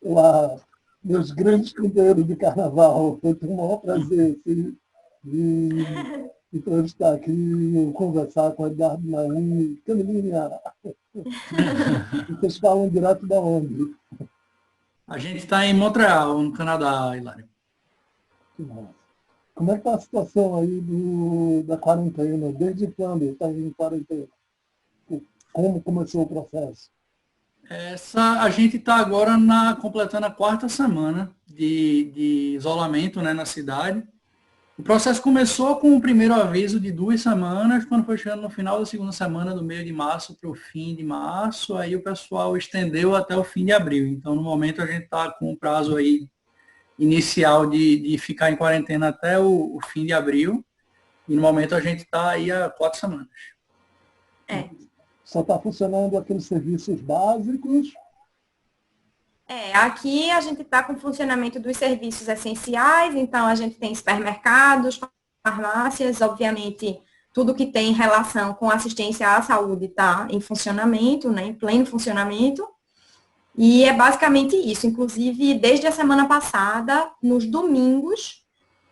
lá, meus grandes companheiros de carnaval. Foi um maior prazer assim, de entrevistar aqui, conversar com a Eduardo Naim, Camilinha. Vocês falam direto da onde? A gente está em Montreal, no Canadá, Hilário. Como é que está a situação aí da quarentena? Desde quando está em quarentena? Como começou o processo? A gente está agora completando a quarta semana de isolamento, né, na cidade. O processo começou com o primeiro aviso de 2 semanas, quando foi chegando no final da segunda semana, do meio de março para o fim de março, aí o pessoal estendeu até o fim de abril. Então, no momento, a gente está com um prazo aí inicial de ficar em quarentena até o fim de abril, e no momento a gente está aí há 4 semanas. É. Só está funcionando aqueles serviços básicos? Aqui a gente está com o funcionamento dos serviços essenciais, então a gente tem supermercados, farmácias, obviamente, tudo que tem relação com assistência à saúde está em funcionamento, né, em pleno funcionamento. E é basicamente isso. Inclusive, desde a semana passada, nos domingos,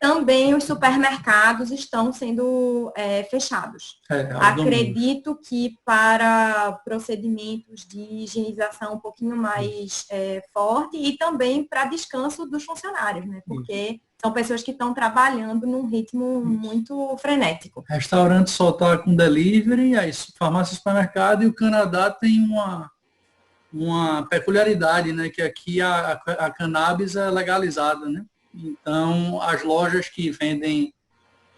também os supermercados estão sendo fechados. Acredito que para procedimentos de higienização um pouquinho mais forte e também para descanso dos funcionários, né? Porque são pessoas que estão trabalhando num ritmo muito frenético. Restaurante só está com delivery, aí farmácia e supermercado, e o Canadá tem uma peculiaridade, né? Que aqui a cannabis é legalizada, né? Então, as lojas que vendem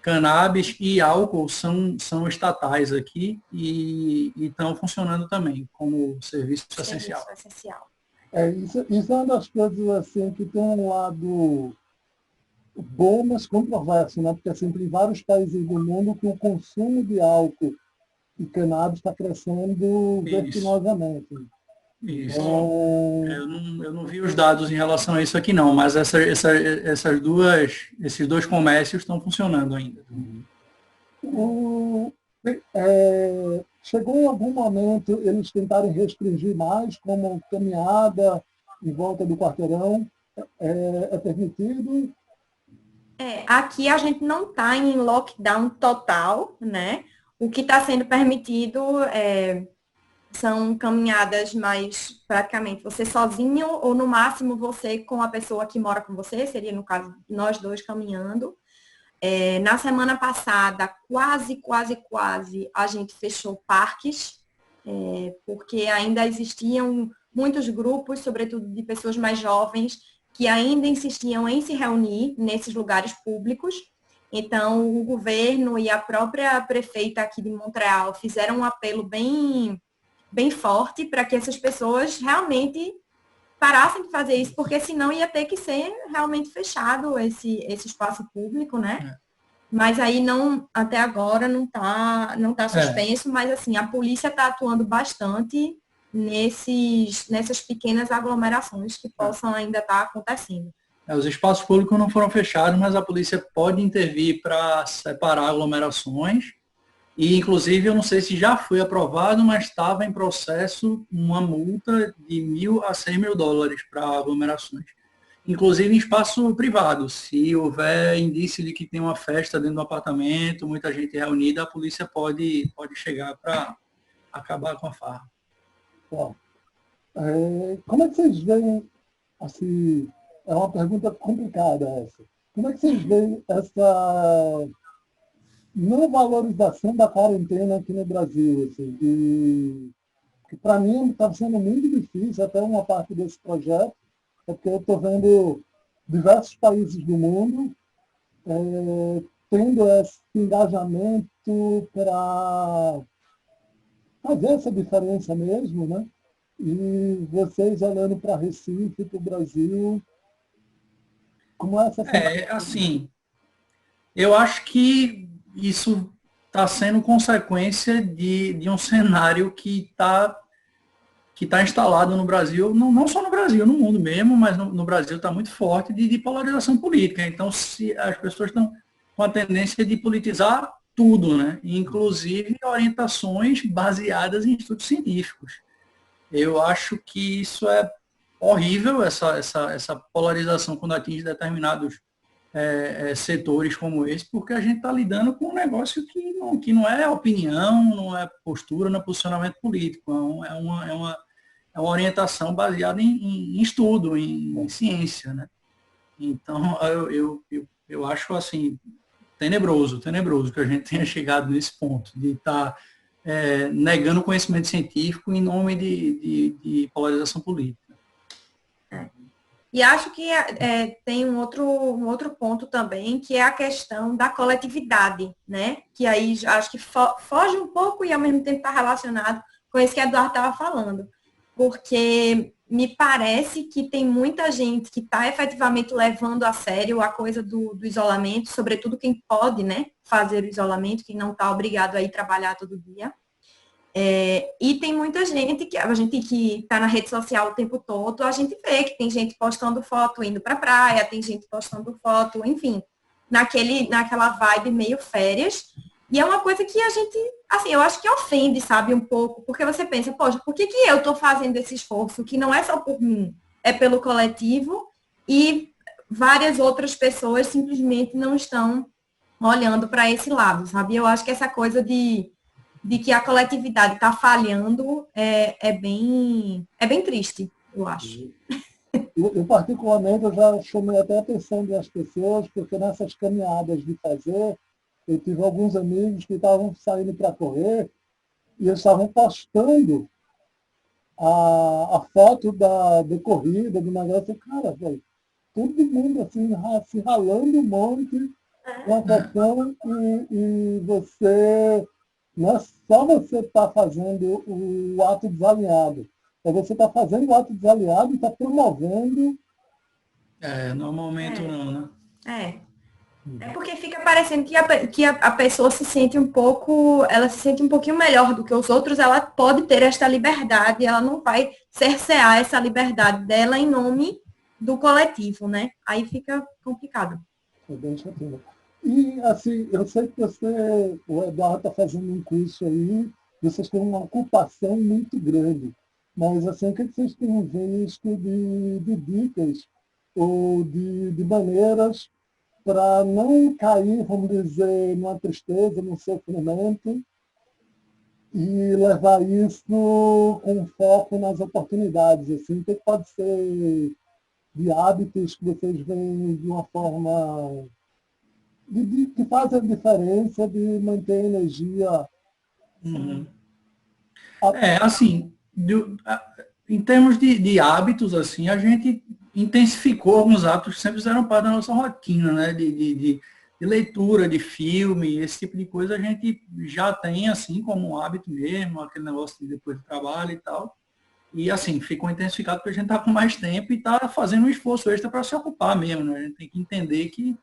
cannabis e álcool são estatais aqui e estão funcionando também como serviço essencial. Isso é uma das coisas assim, que tem um lado bom, mas controverso, né? Porque assim, tem vários países do mundo que o consumo de álcool e cannabis está crescendo vertiginosamente. Isso. Eu não vi os dados em relação a isso aqui não, mas esses dois comércios estão funcionando ainda. Chegou em algum momento eles tentarem restringir mais, como caminhada em volta do quarteirão, é permitido? Aqui a gente não está em lockdown total, né? O que está sendo permitido são caminhadas mais, praticamente, você sozinho ou no máximo você com a pessoa que mora com você, seria no caso nós dois caminhando. Na semana passada, quase, a gente fechou parques, porque ainda existiam muitos grupos, sobretudo de pessoas mais jovens, que ainda insistiam em se reunir nesses lugares públicos. Então, o governo e a própria prefeita aqui de Montreal fizeram um apelo bem forte para que essas pessoas realmente parassem de fazer isso, porque senão ia ter que ser realmente fechado esse espaço público, né? Mas aí não, até agora não tá suspenso, mas assim, a polícia está atuando bastante nessas pequenas aglomerações que possam ainda estar acontecendo. Os espaços públicos não foram fechados, mas a polícia pode intervir para separar aglomerações. E, inclusive, eu não sei se já foi aprovado, mas estava em processo uma multa de $1.000 a $100.000 para aglomerações. Inclusive em espaço privado. Se houver indício de que tem uma festa dentro do apartamento, muita gente reunida, a polícia pode chegar para acabar com a farra. Bom, como é que vocês veem, assim, é uma pergunta complicada essa, como é que vocês veem essa não valorização da quarentena aqui no Brasil, assim, que para mim está sendo muito difícil, até uma parte desse projeto, porque eu estou vendo diversos países do mundo tendo esse engajamento para fazer essa diferença mesmo, né? E vocês olhando para Recife, para o Brasil, como é essa assim, eu acho que isso está sendo consequência de um cenário que está instalado no Brasil, não só no Brasil, no mundo mesmo, mas no Brasil está muito forte de polarização política. Então, se as pessoas estão com a tendência de politizar tudo, né? Inclusive orientações baseadas em estudos científicos. Eu acho que isso é horrível essa polarização quando atinge determinados setores como esse, porque a gente está lidando com um negócio que não é opinião, não é postura, não é posicionamento político, é uma orientação baseada em estudo, em ciência, né? Então, eu acho assim, tenebroso que a gente tenha chegado nesse ponto, de estar negando o conhecimento científico em nome de polarização política. E acho que tem um outro ponto também, que é a questão da coletividade, né? Que aí acho que foge um pouco e ao mesmo tempo está relacionado com isso que a Eduardo estava falando. Porque me parece que tem muita gente que está efetivamente levando a sério a coisa do isolamento, sobretudo quem pode, né, fazer o isolamento, quem não está obrigado a ir trabalhar todo dia. E tem muita gente que a gente que está na rede social o tempo todo, a gente vê que tem gente postando foto indo para a praia, tem gente postando foto, enfim, naquela vibe meio férias. E é uma coisa que a gente, assim, eu acho que ofende, sabe, um pouco, porque você pensa, poxa, por que eu estou fazendo esse esforço que não é só por mim, é pelo coletivo e várias outras pessoas simplesmente não estão olhando para esse lado, sabe? Eu acho que essa coisa de que a coletividade está falhando é bem triste, eu acho. Eu, particularmente, eu já chamei até a atenção das pessoas, porque nessas caminhadas de fazer, eu tive alguns amigos que estavam saindo para correr e eles estavam postando a foto da corrida, do negócio. Cara, velho, todo mundo assim, se ralando um monte com a questão e você, não é só você estar fazendo o ato desalinhado, é você estar fazendo o ato desalinhado e estar promovendo. Normalmente não, né? É porque fica parecendo que a pessoa se sente um pouco, ela se sente um pouquinho melhor do que os outros, ela pode ter esta liberdade, ela não vai cercear essa liberdade dela em nome do coletivo, né? Aí fica complicado. É bem chatinho. E, assim, eu sei que o Eduardo está fazendo um curso aí, vocês têm uma ocupação muito grande, mas, assim, o que vocês têm visto de dicas ou de maneiras para não cair, vamos dizer, numa tristeza, num sofrimento e levar isso com foco nas oportunidades, assim, o que pode ser de hábitos que vocês veem de uma forma que faz a diferença de manter a energia. Uhum. Assim, em termos de hábitos, assim, a gente intensificou alguns hábitos que sempre fizeram parte da nossa rotina, né? De leitura, de filme, esse tipo de coisa a gente já tem, assim, como um hábito mesmo, aquele negócio de depois do trabalho e tal. E, assim, ficou intensificado porque a gente está com mais tempo e está fazendo um esforço extra para se ocupar mesmo, né? A gente tem que entender que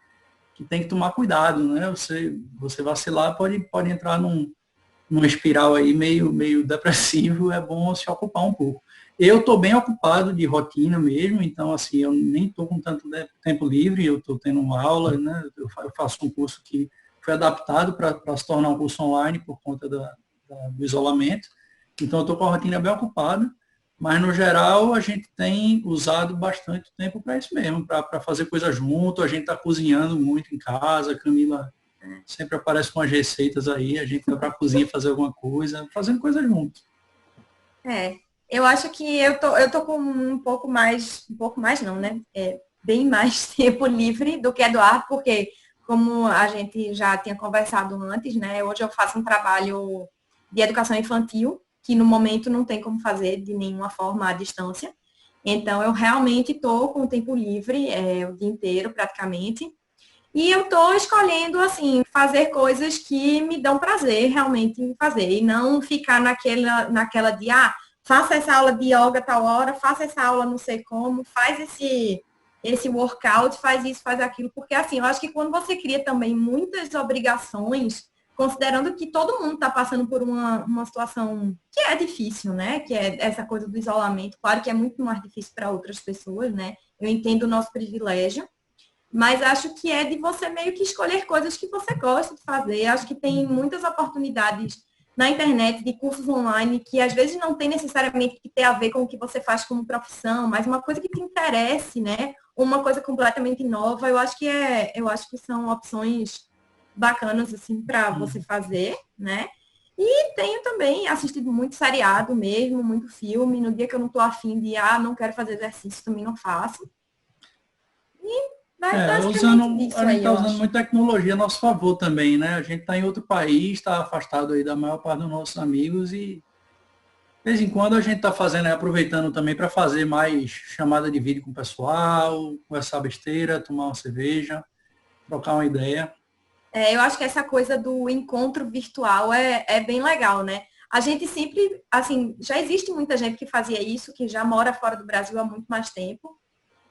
tem que tomar cuidado, né? Você vacilar pode entrar numa espiral aí meio depressivo, é bom se ocupar um pouco. Eu estou bem ocupado de rotina mesmo, então assim, eu nem estou com tanto tempo livre, eu estou tendo uma aula, né? Eu faço um curso que foi adaptado para se tornar um curso online por conta do isolamento, então eu estou com a rotina bem ocupada, mas no geral a gente tem usado bastante tempo para isso mesmo, para fazer coisa junto, a gente está cozinhando muito em casa, a Camila sempre aparece com as receitas aí, a gente vai para a cozinha fazer alguma coisa, fazendo coisa junto. Eu acho que eu tô com um pouco mais não, né? Bem mais tempo livre do que Eduardo, porque como a gente já tinha conversado antes, né? Hoje eu faço um trabalho de educação infantil, que no momento não tem como fazer de nenhuma forma à distância. Então eu realmente estou com o tempo livre, o dia inteiro praticamente. E eu estou escolhendo, assim, fazer coisas que me dão prazer realmente em fazer. E não ficar naquela de, faça essa aula de yoga tal hora, faça essa aula não sei como, faz esse workout, faz isso, faz aquilo. Porque, assim, eu acho que quando você cria também muitas obrigações, considerando que todo mundo está passando por uma situação que é difícil, né? Que é essa coisa do isolamento. Claro que é muito mais difícil para outras pessoas, né? Eu entendo o nosso privilégio. Mas acho que é de você meio que escolher coisas que você gosta de fazer. Acho que tem muitas oportunidades na internet de cursos online que às vezes não tem necessariamente que ter a ver com o que você faz como profissão, mas uma coisa que te interesse, né? Uma coisa completamente nova, eu acho que são opções bacanas assim para você fazer, né? E tenho também assistido muito seriado mesmo, muito filme. No dia que eu não tô afim de, não quero fazer exercício, também não faço. E vai basicamente A disso gente aí, está eu usando acho. muita tecnologia a nosso favor também, né? A gente está em outro país, está afastado aí da maior parte dos nossos amigos e de vez em quando a gente está fazendo, aproveitando também para fazer mais chamada de vídeo com o pessoal, conversar besteira, tomar uma cerveja, trocar uma ideia. Eu acho que essa coisa do encontro virtual é bem legal, né? A gente sempre, assim, já existe muita gente que fazia isso, que já mora fora do Brasil há muito mais tempo.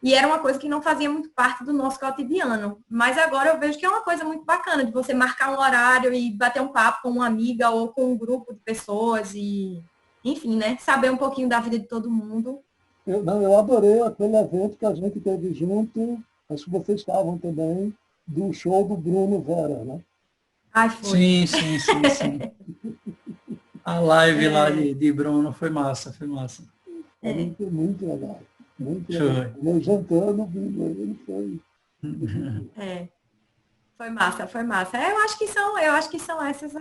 E era uma coisa que não fazia muito parte do nosso cotidiano. Mas agora eu vejo que é uma coisa muito bacana de você marcar um horário e bater um papo com uma amiga ou com um grupo de pessoas e, enfim, né? Saber um pouquinho da vida de todo mundo. Eu adorei aquele evento que a gente teve junto, acho que vocês estavam também, do show do Bruno Vera, né? Ai, foi. Sim, sim, sim, sim. A live lá de Bruno foi massa, foi massa. Foi muito, muito legal. Muito legal. Foi. Eu jantando, vindo ele, foi. É, foi massa, foi massa. Eu acho que são essas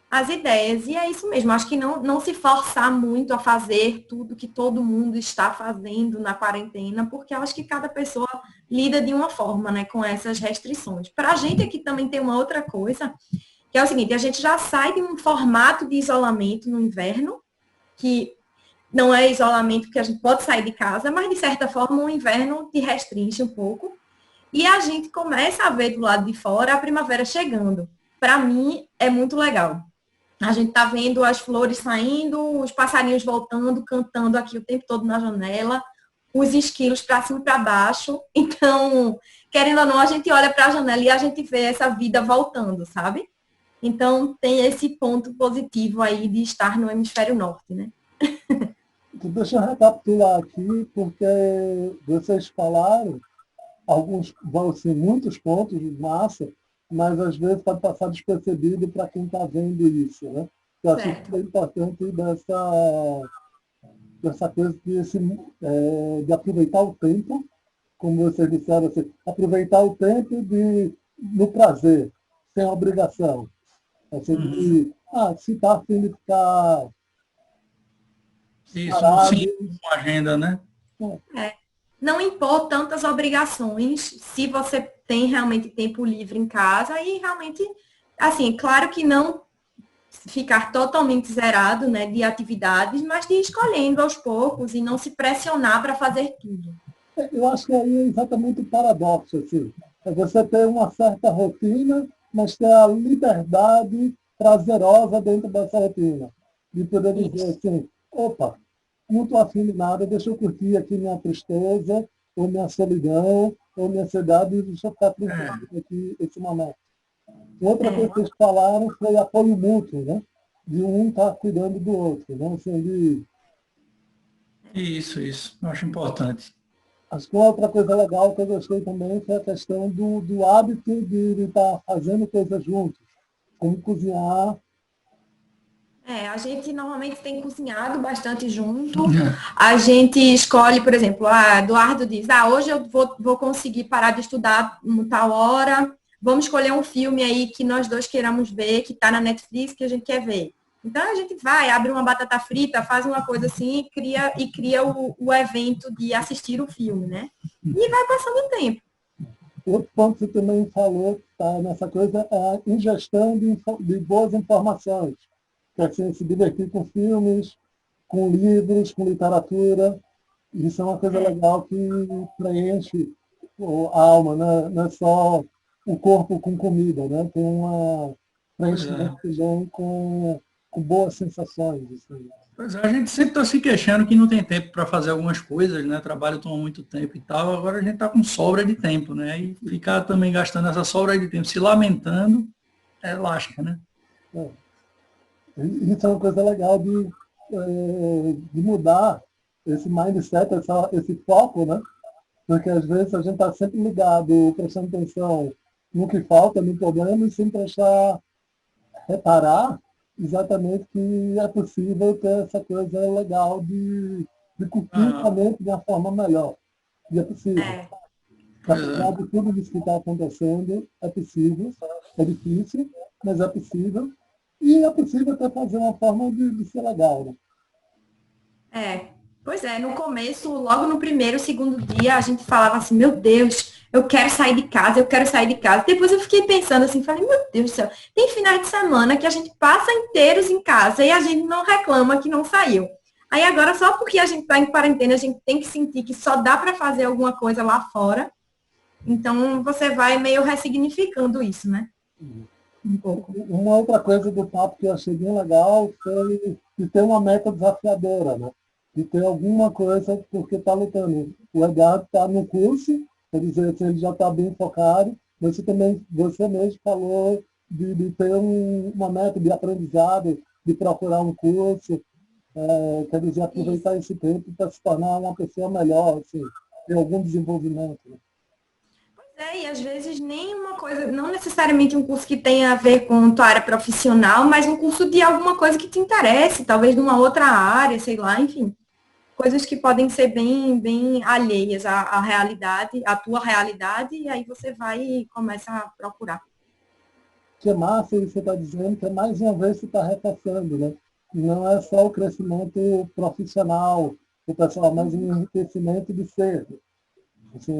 as ideias. E é isso mesmo. Acho que não se forçar muito a fazer tudo que todo mundo está fazendo na quarentena, porque eu acho que cada pessoa lida de uma forma, né, com essas restrições. Para a gente aqui também tem uma outra coisa, que é o seguinte, a gente já sai de um formato de isolamento no inverno, que não é isolamento porque a gente pode sair de casa, mas de certa forma o inverno te restringe um pouco. E a gente começa a ver do lado de fora a primavera chegando. Para mim, é muito legal. A gente está vendo as flores saindo, os passarinhos voltando, cantando aqui o tempo todo na janela, os esquilos para cima e para baixo. Então, querendo ou não, a gente olha para a janela e a gente vê essa vida voltando, sabe? Então, tem esse ponto positivo aí de estar no hemisfério norte, né? Então, deixa eu recapitular aqui, porque vocês falaram, alguns vão ser muitos pontos de massa, mas às vezes pode passar despercebido para quem está vendo isso, né? Eu acho que Certo. é importante dessa coisa de aproveitar o tempo, como vocês disseram, assim, aproveitar o tempo no prazer, sem obrigação. Assim, Uhum. se está afim de ficar Isso, não parado, se uma agenda, né? Não impor tantas obrigações se você tem realmente tempo livre em casa e realmente, assim, claro que não ficar totalmente zerado, né, de atividades, mas de ir escolhendo aos poucos e não se pressionar para fazer tudo. eu acho que aí é exatamente o paradoxo. Assim. É você ter uma certa rotina, mas ter a liberdade prazerosa dentro dessa rotina. De poder dizer Isso. assim, opa, não estou afim de nada, deixa eu curtir aqui minha tristeza, ou minha solidão, ou minha ansiedade, e deixa eu ficar tranquilo É, aqui esse momento. Outra coisa É, que eles falaram foi apoio mútuo, né? De um estar cuidando do outro. Né? Assim, isso. Eu acho importante. acho que uma outra coisa legal que eu gostei também foi a questão do hábito de estar fazendo coisas juntos, como cozinhar. a gente normalmente tem cozinhado bastante junto. A gente escolhe, por exemplo, a Eduardo diz, hoje eu vou conseguir parar de estudar em tal hora, vamos escolher um filme aí que nós dois queiramos ver, que está na Netflix, que a gente quer ver. Então a gente vai, abre uma batata frita, faz uma coisa assim e cria o evento de assistir o filme, né? E vai passando o tempo. Outro ponto que você também falou que está nessa coisa é a ingestão de boas informações. Que é assim, se divertir com filmes, com livros, com literatura. Isso é uma coisa É, legal que preenche a alma, né? Não é só o corpo com comida, né? Tem uma Pois é. preenchimento também com boas sensações. Assim. Pois é, a gente sempre está se queixando que não tem tempo para fazer algumas coisas, né? Trabalho toma muito tempo e tal. Agora a gente está com sobra de tempo, né? E ficar também gastando essa sobra de tempo, se lamentando, é lasca, né? É. Isso é uma coisa legal de mudar esse mindset, esse foco, né? Porque às vezes a gente está sempre ligado, prestando atenção no que falta, no problema, e sem prestar, reparar exatamente que é possível ter essa coisa legal de curtir o momento de uma forma melhor. E é possível. É, Apesar de tudo isso que está acontecendo, é possível, é difícil, mas é possível. E é possível até fazer uma forma de ser legal. Né? Pois é, no começo, logo no primeiro, segundo dia, a gente falava assim, meu Deus, eu quero sair de casa, eu quero sair de casa. Depois eu fiquei pensando assim, falei, meu Deus do céu, tem finais de semana que a gente passa inteiros em casa e a gente não reclama que não saiu. Aí agora, só porque a gente está em quarentena, a gente tem que sentir que só dá para fazer alguma coisa lá fora. Então, você vai meio ressignificando isso, né? Um pouco. Uma outra coisa do papo que eu achei bem legal foi de ter uma meta desafiadora, né? De ter alguma coisa porque está lutando. O Edgar está no curso, quer dizer, assim, ele já está bem focado, mas você mesmo falou de ter uma meta de aprendizado, de procurar um curso, quer dizer, aproveitar esse tempo para se tornar uma pessoa melhor, assim, ter algum desenvolvimento. Né? E às vezes nem uma coisa, não necessariamente um curso que tenha a ver com tua área profissional, mas um curso de alguma coisa que te interesse, talvez de uma outra área, sei lá, enfim. Coisas que podem ser bem, bem alheias à realidade, à tua realidade, e aí você vai e começa a procurar. Que é massa isso que você está dizendo, que é mais uma vez você está reforçando, né? Não é só o crescimento profissional, o pessoal, mas um enriquecimento de ser. Assim,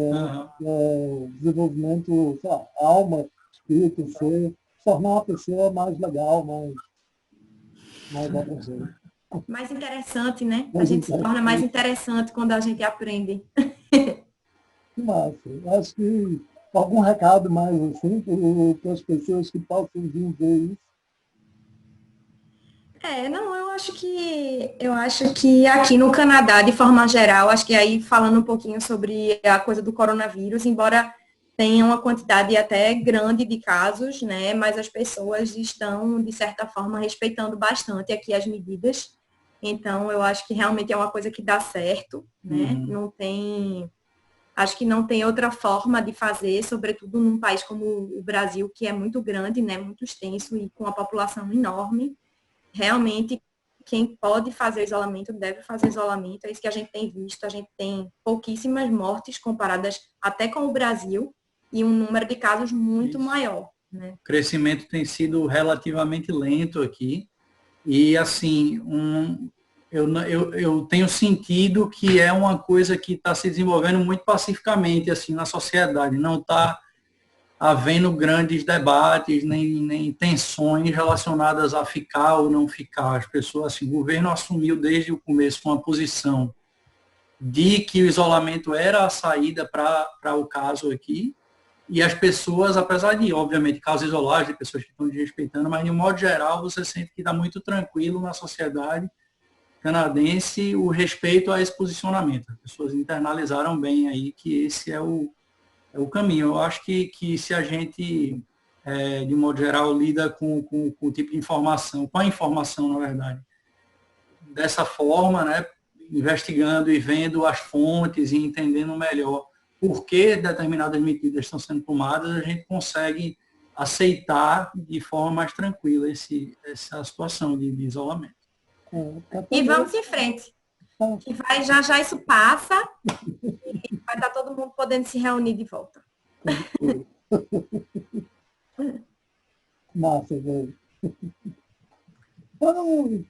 desenvolvimento, sei lá, alma, espírito, ser, tornar uma pessoa mais legal, mais abrangente. Mais interessante, né? A Mais gente se torna mais interessante. interessante quando a gente aprende. Que massa. Acho que algum recado mais assim para as pessoas que possam vir ver isso. Não, eu acho que aqui no Canadá, de forma geral, acho que aí falando um pouquinho sobre a coisa do coronavírus, embora tenha uma quantidade até grande de casos, né, mas as pessoas estão, de certa forma, respeitando bastante aqui as medidas. Então, eu acho que realmente é uma coisa que dá certo, né? Não tem, acho que não tem outra forma de fazer, sobretudo num país como o Brasil, que é muito grande, né, muito extenso e com a população enorme. Realmente, quem pode fazer isolamento deve fazer isolamento. É isso que a gente tem visto. A gente tem pouquíssimas mortes comparadas até com o Brasil e um número de casos muito maior. Né? O crescimento tem sido relativamente lento aqui. E, assim, eu tenho sentido que é uma coisa que está se desenvolvendo muito pacificamente assim, na sociedade. Não está havendo grandes debates, nem tensões relacionadas a ficar ou não ficar. As pessoas, assim, o governo assumiu desde o começo uma posição de que o isolamento era a saída para o caso aqui, e as pessoas, apesar de, obviamente, casos isolados, de pessoas que estão desrespeitando, mas, de um modo geral, você sente que está muito tranquilo na sociedade canadense o respeito a esse posicionamento. As pessoas internalizaram bem aí que esse é o caminho. Eu acho que se a gente, de modo geral, lida com o tipo de informação, com a informação, na verdade, dessa forma, né, investigando e vendo as fontes e entendendo melhor por que determinadas medidas estão sendo tomadas, a gente consegue aceitar de forma mais tranquila essa situação de isolamento. E vamos em frente. Que vai, já já isso passa e vai estar todo mundo podendo se reunir de volta. Massa, velho. Então,